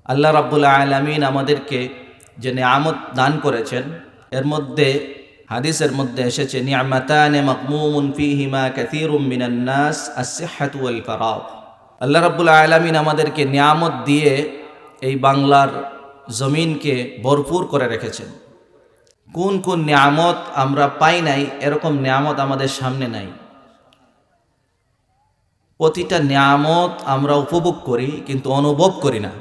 আল্লাহ রাব্বুল আলামিন আমাদেরকে যে নিয়ামত দান করেছেন, এর মধ্যে হাদিসের মধ্যে এসেছে নি'মাতানে মাগমুমুন ফীহিমা কাসীরুম মিনান নাস আস-সিহহাতু ওয়াল ফারাগ। আল্লাহ রাব্বুল আলামিন আমাদেরকে নিয়ামত দিয়ে এই বাংলার জমিনকে ভরপুর করে রেখেছেন। কোন কোন নিয়ামত আমরা পাই নাই, এরকম নিয়ামত আমাদের সামনে নাই। প্রতিটা নিয়ামত আমরা উপভোগ করি কিন্তু অনুভব করি না।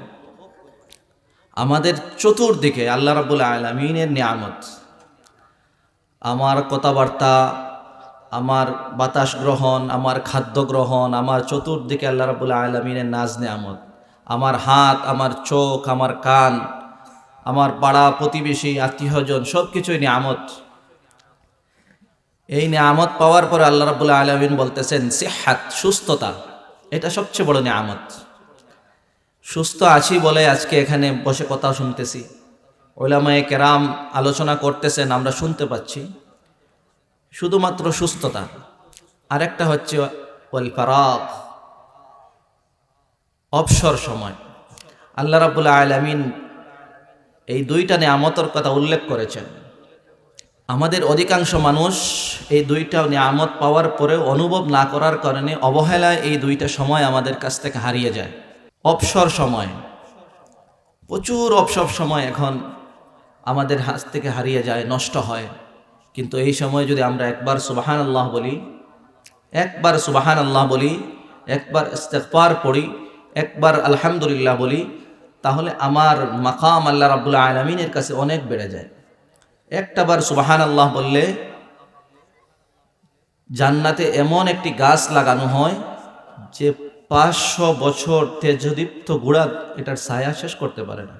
আমাদের চতুর্দিকে আল্লাহ রাব্বুল আলামিনের নিয়ামত, আমার কথাবার্তা, আমার বাতাস গ্রহণ, আমার খাদ্য গ্রহণ, আমার চতুর্দিকে আল্লাহ রাব্বুল আলামিনের নাজ নিয়ামত। আমার হাত, আমার চোখ, আমার কান, আমার পাড়া প্রতিবেশী, আত্মীয়স্বজন, সব কিছুই নিয়ামত। এই নিয়ামত পাওয়ার পরে আল্লাহ রাব্বুল আলামিন বলতেছেন সিহহাত, সুস্থতা, এটা সবচেয়ে বড় নিয়ামত। সুস্থ আছি বলে আজকে এখানে বসে কথা শুনতেছি, উলামায়ে কেরাম আলোচনা করতেছেন, আমরা শুনতে পাচ্ছি, শুধুমাত্র সুস্থতা। আরেকটা হচ্ছে ওয়াল ফারাগ, অবসর সময়। আল্লাহ রাব্বুল আলামিন এই দুইটা নিয়ামতের কথা উল্লেখ করেছেন। আমাদের অধিকাংশ মানুষ এই দুইটা নিয়ামত পাওয়ার পরেও অনুভব না করার কারণে অবহেলায় এই দুইটা সময় আমাদের কাছ থেকে হারিয়ে যায়। অবসর সময়, প্রচুর অবসর সময় এখন আমাদের হাত থেকে হারিয়ে যায়, নষ্ট হয়। কিন্তু এই সময় যদি আমরা একবার সুবহানাল্লাহ বলি, একবার সুবহানাল্লাহ বলি, একবার ইস্তিগফার পড়ি, একবার আলহামদুলিল্লাহ বলি, তাহলে আমার মাকাম আল্লাহ রাব্বুল আলামিনের কাছে অনেক বেড়ে যায়। একটাবার সুবহানাল্লাহ বললে জান্নাতে এমন একটি গাছ লাগানো হয় যে 500 বছর তেজদীপ্ত গুড়া এটার ছায়া শেষ করতে পারে না।